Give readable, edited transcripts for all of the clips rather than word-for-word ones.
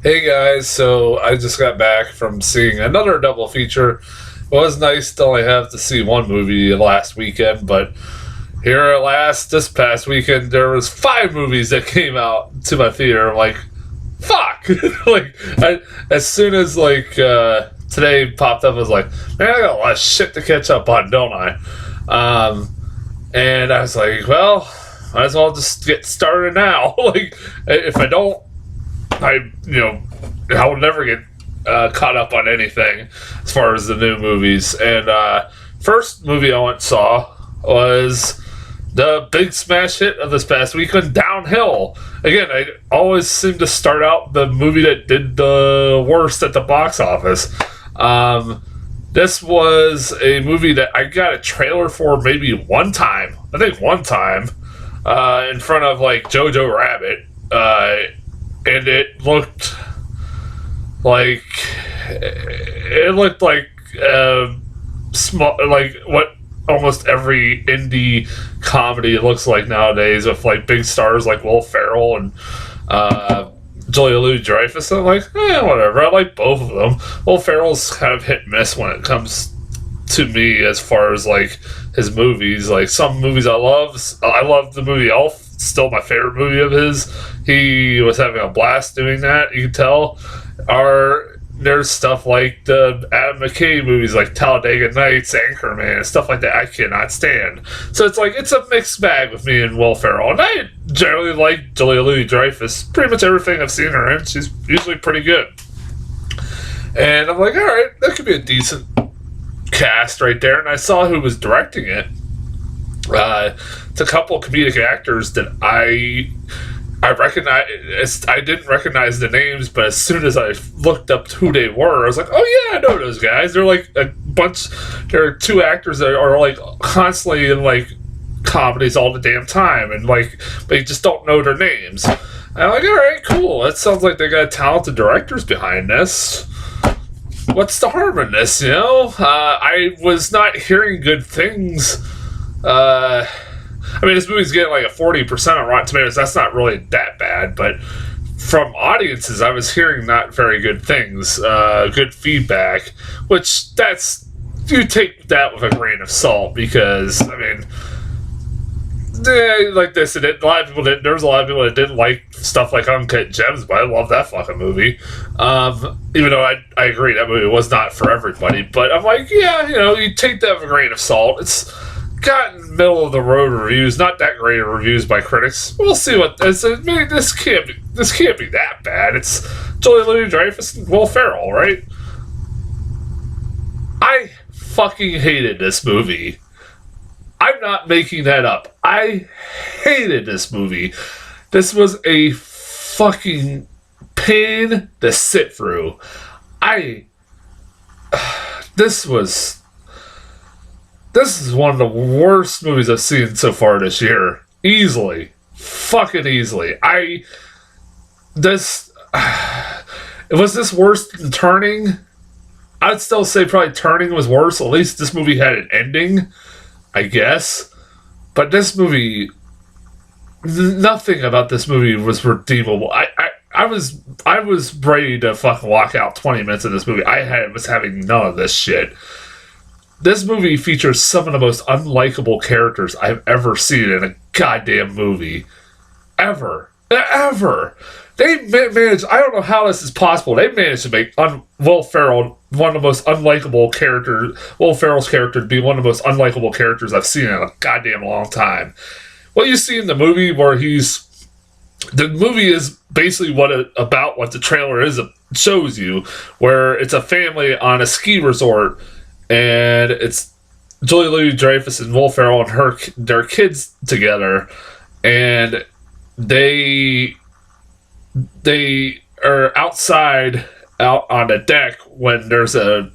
Hey guys, so I just got back from seeing another double feature. It was nice to only have to see one movie last weekend, but here at last, this past weekend, there was 5 movies that came out to my theater. I'm like, fuck! As soon as today popped up, I was like, man, I got a lot of shit to catch up on, don't I? Um, and I was like, well, might as well just get started now. If I don't, I will never get caught up on anything as far as the new movies. And first movie I went and saw was the big smash hit of this past weekend, Downhill. Again, I always seem to start out the movie that did the worst at the box office. This was a movie that I got a trailer for maybe one time. I think one time in front of like Jojo Rabbit. And like it looked like small, like what almost every indie comedy looks like nowadays, with like big stars like Will Ferrell and Julia Louis-Dreyfus. I'm like, whatever. I like both of them. Will Ferrell's kind of hit and miss when it comes to me as far as like his movies. Like some movies I love. I love the movie Elf. Still my favorite movie of his. He was having a blast doing that. You can tell. There's stuff like the Adam McKay movies, like Talladega Nights, Anchorman, and stuff like that I cannot stand. So it's a mixed bag with me and Will Ferrell. And I generally like Julia Louis-Dreyfus. Pretty much everything I've seen her in, she's usually pretty good. And I'm like, all right, that could be a decent cast right there. And I saw who was directing it. It's a couple of comedic actors that I recognize. I didn't recognize the names, but as soon as I looked up who they were, I was like, "Oh yeah, I know those guys." They're like a bunch. There are 2 actors that are like constantly in like comedies all the damn time, and like they just don't know their names. And I'm like, "All right, cool. That sounds like they got talented directors behind this. What's the harm in this?" I was not hearing good things. This movie's getting like a 40% on Rotten Tomatoes. That's not really that bad, but from audiences, I was hearing not very good things, good feedback, which you take that with a grain of salt because, like this, a lot of people didn't. There was a lot of people that didn't like stuff like Uncut Gems, but I love that fucking movie. Even though I agree that movie was not for everybody, but I'm like, yeah, you take that with a grain of salt. It's gotten middle of the road reviews, not that great of reviews by critics. We'll see what this. This can't be that bad. It's Julia Louis-Dreyfus and Will Ferrell, right? I fucking hated this movie. I'm not making that up. I hated this movie. This was a fucking pain to sit through. This is one of the worst movies I've seen so far this year. Easily. Fucking easily. Was this worse than Turning? I'd still say probably Turning was worse. At least this movie had an ending, I guess. But this movie, nothing about this movie was redeemable. I was ready to fucking walk out 20 minutes of this movie. Was having none of this shit. This movie features some of the most unlikable characters I've ever seen in a goddamn movie. Ever. They managed, I don't know how this is possible, they managed to make Will Ferrell one of the most unlikable characters, Will Ferrell's character to be one of the most unlikable characters I've seen in a goddamn long time. What you see in the movie the movie is basically about what the trailer shows you, where it's a family on a ski resort, and it's Julia Louis-Dreyfus and Will Ferrell and their kids together, and they are outside out on the deck when there's a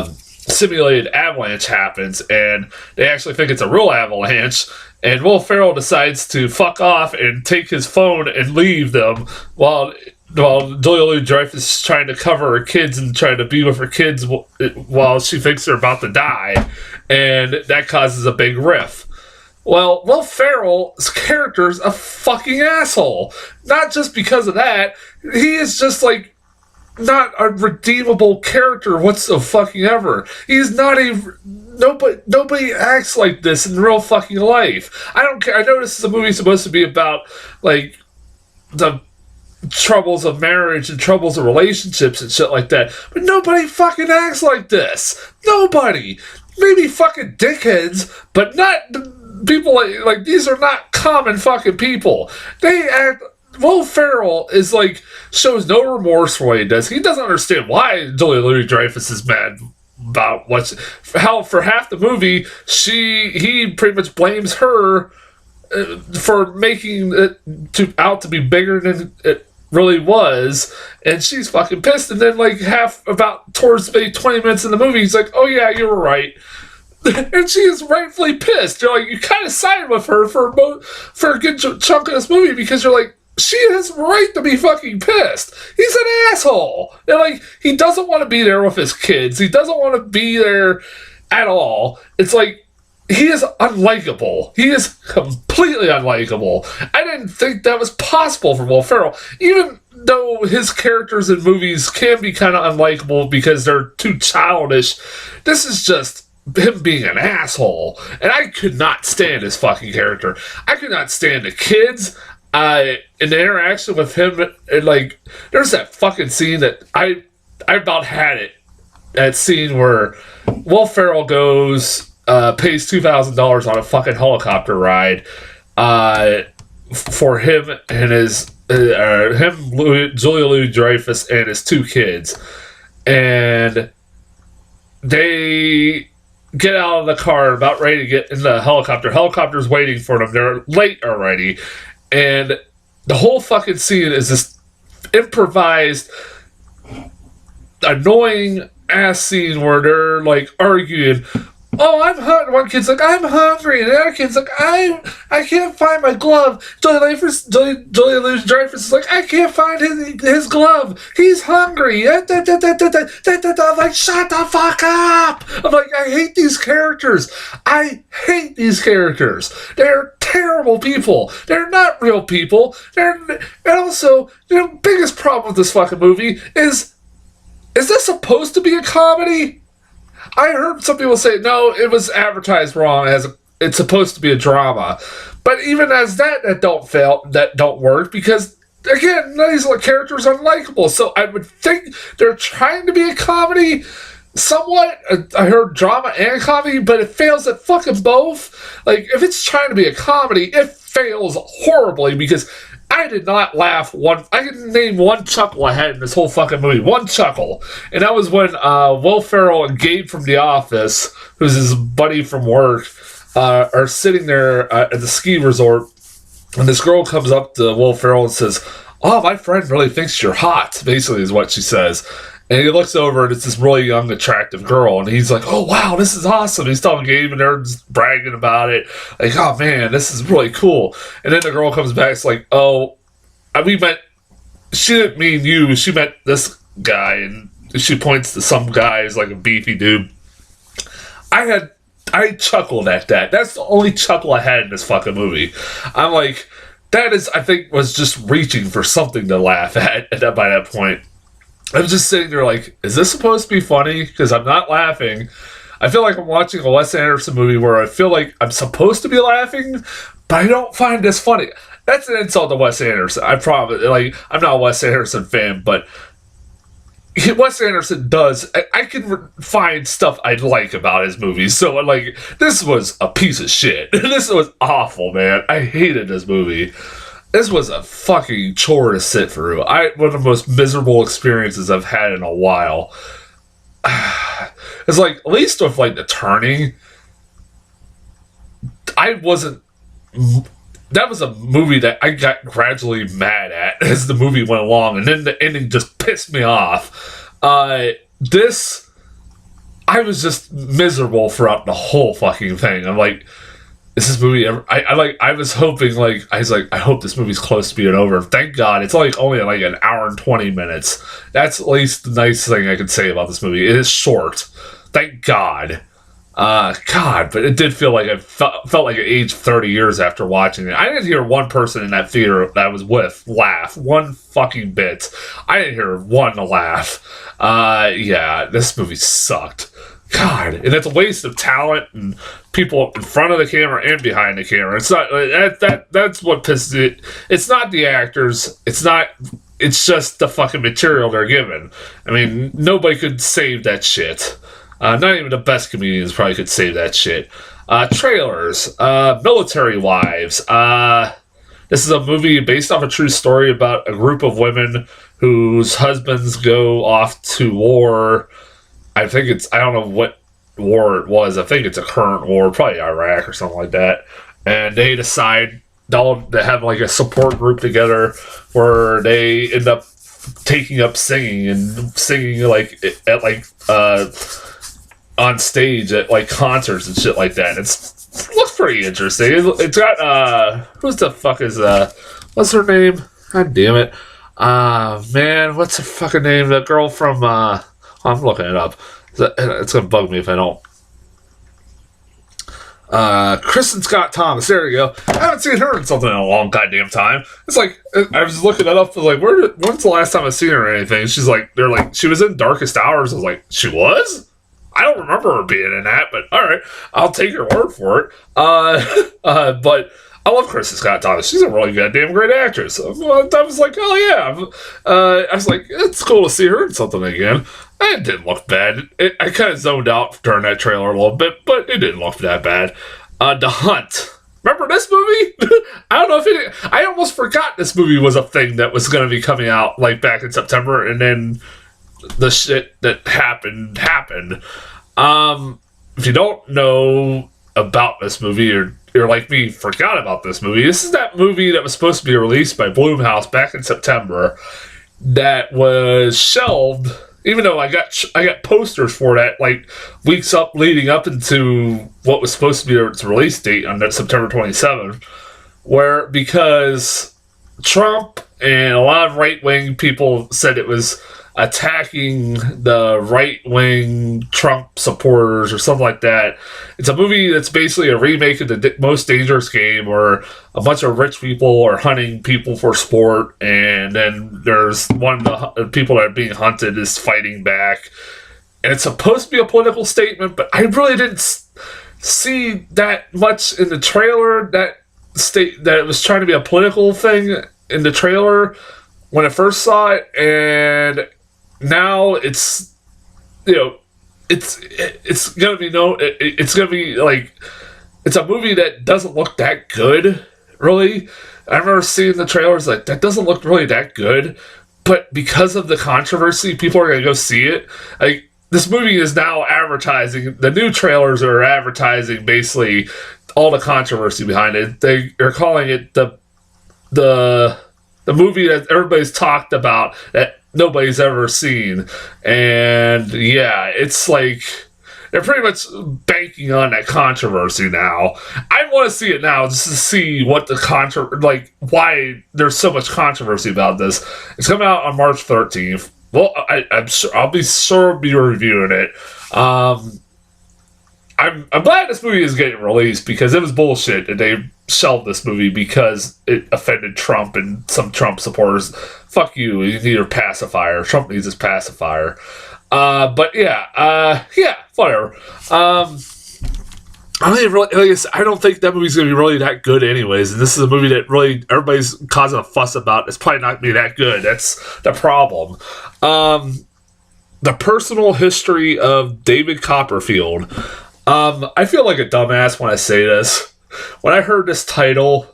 simulated avalanche happens, and they actually think it's a real avalanche, and Will Ferrell decides to fuck off and take his phone and leave them while Julia Louis-Dreyfus is trying to cover her kids and trying to be with her kids while she thinks they're about to die, and that causes a big rift. Well, Will Ferrell's character's a fucking asshole. Not just because of that, he is just like not a redeemable character whatsoever. He's not a nobody acts like this in real fucking life. I don't care. I know this is a movie supposed to be about like the troubles of marriage and troubles of relationships and shit like that, but nobody fucking acts like this. Nobody. Maybe fucking dickheads, but not people like these are not common fucking people. They act. Will Ferrell is like shows no remorse for what he does. He doesn't understand why Julia Louis-Dreyfus is mad about how for half the movie he pretty much blames her for making it out to be bigger than it really was, and she's fucking pissed. And then like about towards maybe 20 minutes in the movie, he's like, "Oh yeah, you were right." And she is rightfully pissed. You're like, you kind of side with her for a good chunk of this movie because you're like, she has right to be fucking pissed. He's an asshole. And like, he doesn't want to be there with his kids. He doesn't want to be there at all. It's like, he is unlikable. He is completely unlikable. I didn't think that was possible for Will Ferrell. Even though his characters in movies can be kind of unlikable because they're too childish, this is just him being an asshole. And I could not stand his fucking character. I could not stand the kids. In the interaction with him, and like, there's that fucking scene that I about had it. That scene where Will Ferrell pays $2,000 on a fucking helicopter ride, for him and Julia Louis-Dreyfus and his two kids, and they get out of the car, about ready to get in the helicopter. Helicopter's waiting for them. They're late already. And the whole fucking scene is this improvised, annoying ass scene where they're like arguing. Oh, I'm hungry. One kid's like, I'm hungry. And the other kid's like, I can't find my glove. Julia Louis-Dreyfus is like, I can't find his glove. He's hungry. I'm like, shut the fuck up. I'm like, I hate these characters. They're terrible people. They're not real people. And also, the biggest problem with this fucking movie is this supposed to be a comedy? I heard some people say, no, it was advertised wrong as it's supposed to be a drama. But even as that don't work because, again, none of these characters are unlikable. So I would think they're trying to be a comedy somewhat. I heard drama and comedy, but it fails at fucking both. Like, if it's trying to be a comedy, it fails horribly because I did not laugh I can name one chuckle I had in this whole fucking movie. One chuckle. And that was when Will Ferrell and Gabe from The Office, who's his buddy from work, are sitting there at the ski resort. And this girl comes up to Will Ferrell and says, "Oh, my friend really thinks you're hot," basically is what she says. And he looks over and it's this really young, attractive girl. And he's like, "Oh, wow, this is awesome." He's telling Gabe and they're just bragging about it. Like, "Oh, man, this is really cool." And then the girl comes back. It's like, "Oh, she didn't mean you. She meant this guy." And she points to some guy who's like a beefy dude. I chuckled at that. That's the only chuckle I had in this fucking movie. I'm like, I think, was just reaching for something to laugh at by that point. I was just sitting there like, is this supposed to be funny? Because I'm not laughing. I feel like I'm watching a Wes Anderson movie where I feel like I'm supposed to be laughing, but I don't find this funny. That's an insult to Wes Anderson. I promise. Like, I'm not a Wes Anderson fan, but Wes Anderson does. I can find stuff I like about his movies. So, like, this was a piece of shit. This was awful, man. I hated this movie. This was a fucking chore to sit through. One of the most miserable experiences I've had in a while. It's like, at least with like the turning, that was a movie that I got gradually mad at as the movie went along, and then the ending just pissed me off. This, I was just miserable throughout the whole fucking thing. I'm like, is this movie ever? I was hoping, like, I hope this movie's close to being over. Thank God, it's only like an hour and 20 minutes. That's at least the nice thing I could say about this movie. It is short. Thank God. God, but it did feel like I felt like I aged 30 years after watching it. I didn't hear one person in that theater that I was with laugh one fucking bit. I didn't hear one laugh. Yeah, this movie sucked. God, and it's a waste of talent and people in front of the camera and behind the camera. It's not that's what pisses it. It's not the actors. It's not. It's just the fucking material they're given. I mean, nobody could save that shit. Not even the best comedians probably could save that shit. Trailers. Military Wives. This is a movie based off a true story about a group of women whose husbands go off to war. I don't know what war it was. I think it's a current war, probably Iraq or something like that. And they decide to have like a support group together where they end up taking up singing like at like on stage at like concerts and shit like that. It looks pretty interesting. It's got who's the fuck is what's her name? God damn it. Man, what's her fucking name? The girl from I'm looking it up. It's gonna bug me if I don't. Kristen Scott Thomas. There you go. I haven't seen her in something in a long goddamn time. It's like I was looking it up. Like, when's the last time I've seen her or anything? She's like, they're like, she was in Darkest Hours. I was like, she was. I don't remember her being in that, but all right, I'll take your word for it. But I love Kristen Scott Thomas. She's a really goddamn great actress. So, I was like, oh yeah. I was like, it's cool to see her in something again. It didn't look bad. I kind of zoned out during that trailer a little bit, but it didn't look that bad. The Hunt. Remember this movie? I don't know if it. I almost forgot this movie was a thing that was going to be coming out like back in September, and then the shit that happened. If you don't know about this movie, or you're like me, forgot about this movie. This is that movie that was supposed to be released by Blumhouse back in September that was shelved. Even though I got posters for that like weeks up leading up into what was supposed to be its release date on that September 27th, where because Trump and a lot of right-wing people said it was attacking the right-wing Trump supporters or something like that. It's a movie that's basically a remake of The Most Dangerous Game, where a bunch of rich people are hunting people for sport, and then there's one of the people that are being hunted is fighting back. And it's supposed to be a political statement, but I really didn't see that much in the trailer that it was trying to be a political thing in the trailer when I first saw it, and now it's, you know, it's gonna be it's gonna be like, it's a movie that doesn't look that good, really. I remember seeing the trailers like, that doesn't look really that good, but because of the controversy, people are gonna go see it. Like, this movie is now advertising, the new trailers are advertising basically all the controversy behind it. They are calling it the movie that everybody's talked about that nobody's ever seen. And yeah, it's like they're pretty much banking on that controversy now. I want to see it now just to see what the why there's so much controversy about this. It's coming out on March 13th. Well, I'm sure I'll be reviewing it. I'm glad this movie is getting released, because it was bullshit that they shelved this movie because it offended Trump and some Trump supporters. Fuck you. You need your pacifier. Trump needs his pacifier. But yeah, whatever. I don't think that movie's gonna be really that good anyways, and this is a movie that really everybody's causing a fuss about. It's probably not gonna be that good. That's the problem. The personal history of David Copperfield. I feel like a dumbass when I say this. When I heard this title,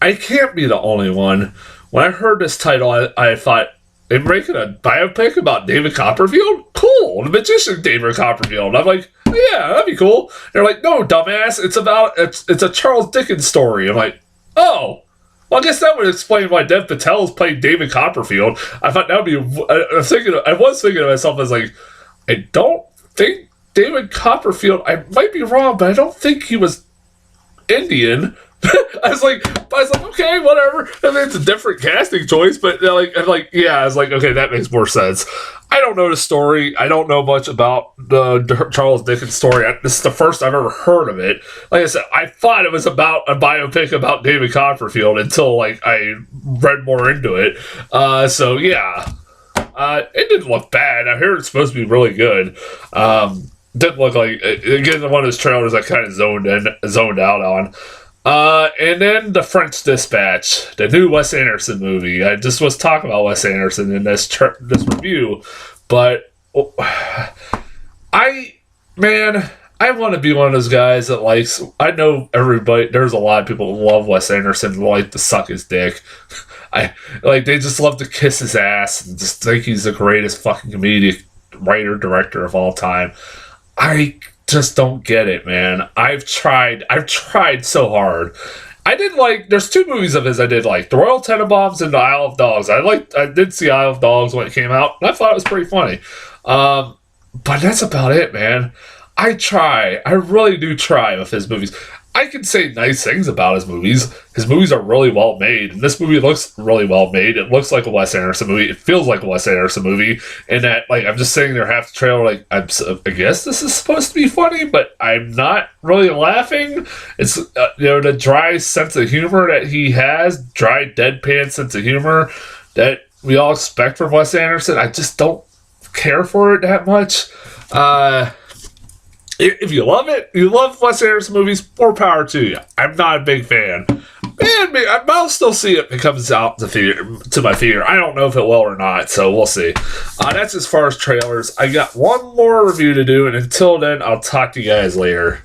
I can't be the only one. When I heard this title, I thought, they're making a biopic about David Copperfield? Cool, the magician David Copperfield. I'm like, yeah, that'd be cool. They're like, no, dumbass, it's a Charles Dickens story. I'm like, oh, well, I guess that would explain why Dev Patel is playing David Copperfield. I thought that would be. I was thinking to myself, I was like, I don't think David Copperfield. I might be wrong, but I don't think he was Indian. I was like, okay, whatever. I mean, it's a different casting choice, but yeah, I was like, okay, that makes more sense. I don't know the story. I don't know much about the Charles Dickens story. This is the first I've ever heard of it. Like I said, I thought it was about a biopic about David Copperfield until like I read more into it. So yeah, it didn't look bad. I heard it's supposed to be really good. Didn't look like again one of those trailers I kind of zoned out on. And then The French Dispatch, the new Wes Anderson movie. I just was talking about Wes Anderson in this review, but I want to be one of those guys that likes. I know everybody. There's a lot of people who love Wes Anderson and like to suck his dick. They just love to kiss his ass and just think he's the greatest fucking comedic writer director of all time. I just don't get it, man. I've tried so hard. There's two movies of his I did like, The Royal Tenenbaums and The Isle of Dogs. I did see Isle of Dogs when it came out, and I thought it was pretty funny. But that's about it, man. I really do try with his movies. I can say nice things about his movies. His movies are really well made, and this movie looks really well made. It looks like a Wes Anderson movie. It feels like a Wes Anderson movie. And that, I'm just sitting there half the trailer, I guess this is supposed to be funny, but I'm not really laughing. It's the dry sense of humor that he has, dry deadpan sense of humor that we all expect from Wes Anderson. I just don't care for it that much. If you love it, you love Wes Anderson movies, more power to you. I'm not a big fan. I'll still see it if it comes out to my theater. I don't know if it will or not, so we'll see. That's as far as trailers. I got one more review to do, and until then, I'll talk to you guys later.